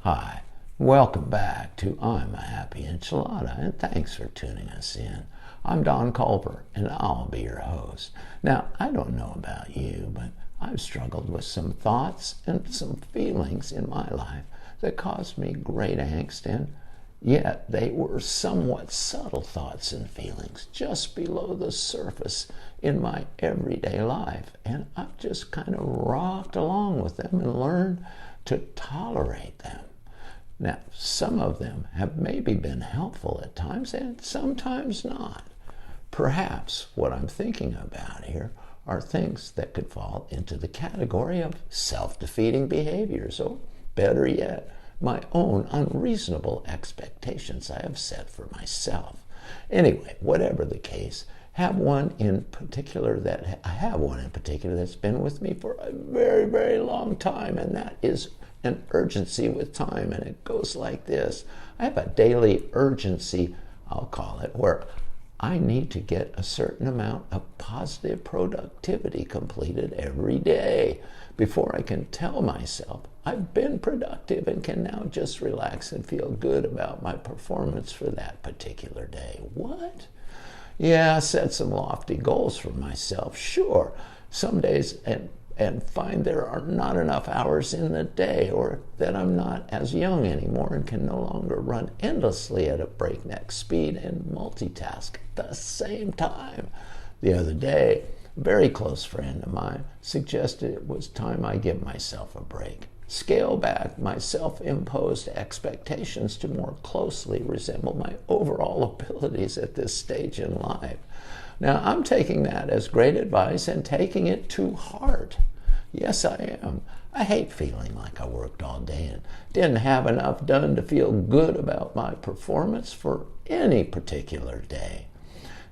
Hi, welcome back to I'm a Happy Enchilada, and thanks for tuning us in. I'm Don Culver, and I'll be your host. Now, I don't know about you, but I've struggled with some thoughts and some feelings in my life that caused me great angst, and yet they were somewhat subtle thoughts and feelings just below the surface in my everyday life. And I've just kind of rocked along with them and learned to tolerate them. Now, some of them have maybe been helpful at times and sometimes not. Perhaps what I'm thinking about here are things that could fall into the category of self-defeating behaviors, or better yet, my own unreasonable expectations I have set for myself. Anyway, whatever the case, I have one in particular that's been with me for a very, very long time, and that is an urgency with time. And it goes like this. I have a daily urgency, I'll call it, where I need to get a certain amount of positive productivity completed every day before I can tell myself I've been productive and can now just relax and feel good about my performance for that particular day. What? Yeah, I set some lofty goals for myself, sure. Some days and find there are not enough hours in the day, or that I'm not as young anymore and can no longer run endlessly at a breakneck speed and multitask at the same time. The other day, a very close friend of mine suggested it was time I give myself a break, scale back my self-imposed expectations to more closely resemble my overall abilities at this stage in life. Now, I'm taking that as great advice and taking it to heart. Yes, I am. I hate feeling like I worked all day and didn't have enough done to feel good about my performance for any particular day.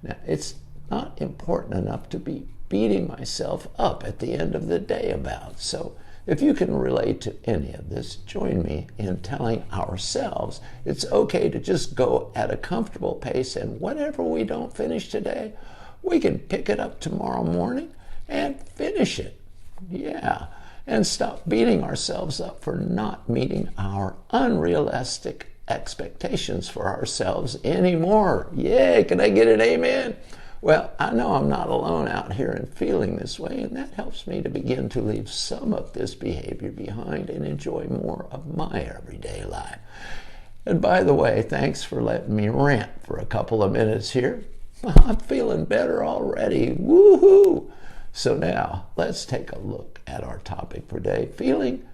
Now, it's not important enough to be beating myself up at the end of the day about. So if you can relate to any of this, join me in telling ourselves it's okay to just go at a comfortable pace, and whatever we don't finish today, we can pick it up tomorrow morning and finish it. Yeah, and stop beating ourselves up for not meeting our unrealistic expectations for ourselves anymore. Yay, can I get an amen? Well, I know I'm not alone out here and feeling this way, and that helps me to begin to leave some of this behavior behind and enjoy more of my everyday life. And by the way, thanks for letting me rant for a couple of minutes here. I'm feeling better already. Woohoo! So now, let's take a look at our topic for today, feeling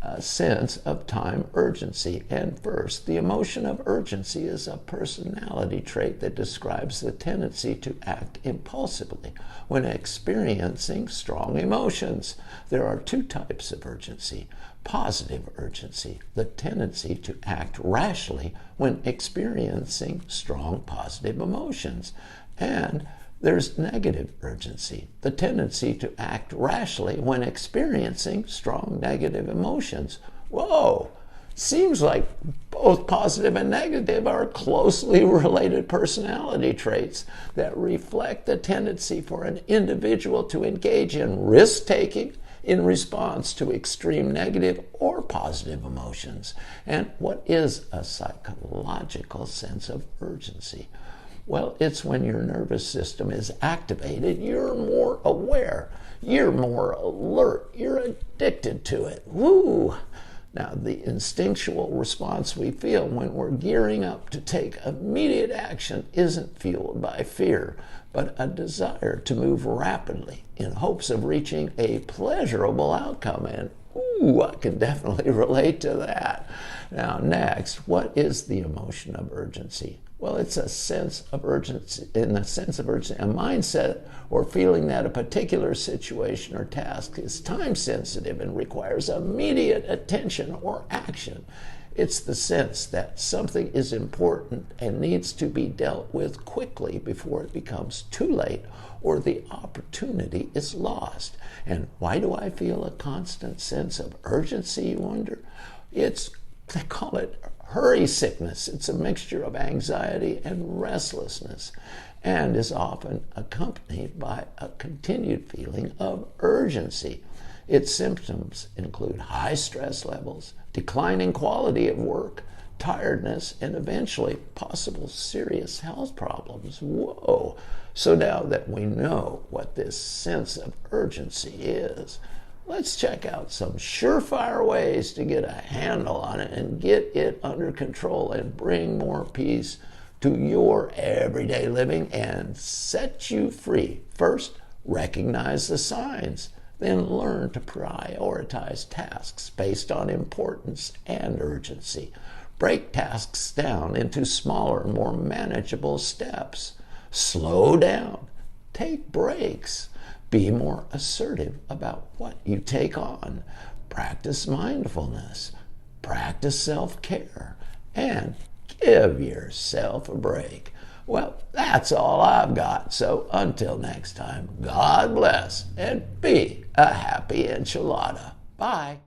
a sense of time urgency. And first, the emotion of urgency is a personality trait that describes the tendency to act impulsively when experiencing strong emotions. There are two types of urgency. Positive urgency, the tendency to act rashly when experiencing strong positive emotions. And there's negative urgency, the tendency to act rashly when experiencing strong negative emotions. Whoa! Seems like both positive and negative are closely related personality traits that reflect the tendency for an individual to engage in risk-taking in response to extreme negative or positive emotions. And what is a psychological sense of urgency? Well, it's when your nervous system is activated, you're more aware, you're more alert, you're addicted to it. Woo! Now, the instinctual response we feel when we're gearing up to take immediate action isn't fueled by fear, but a desire to move rapidly in hopes of reaching a pleasurable outcome. And ooh, I can definitely relate to that. Now, next, what is the emotion of urgency? Well, it's a sense of urgency, a mindset or feeling that a particular situation or task is time sensitive and requires immediate attention or action. It's the sense that something is important and needs to be dealt with quickly before it becomes too late or the opportunity is lost. And why do I feel a constant sense of urgency, you wonder? They call it hurry sickness. It's a mixture of anxiety and restlessness, and is often accompanied by a continued feeling of urgency. Its symptoms include high stress levels, declining quality of work, tiredness, and eventually possible serious health problems. Whoa! So now that we know what this sense of urgency is, let's check out some surefire ways to get a handle on it and get it under control and bring more peace to your everyday living and set you free. First, recognize the signs. Then learn to prioritize tasks based on importance and urgency. Break tasks down into smaller, more manageable steps. Slow down. Take breaks. Be more assertive about what you take on. Practice mindfulness. Practice self-care. And give yourself a break. Well, that's all I've got. So until next time, God bless and be a happy enchilada. Bye.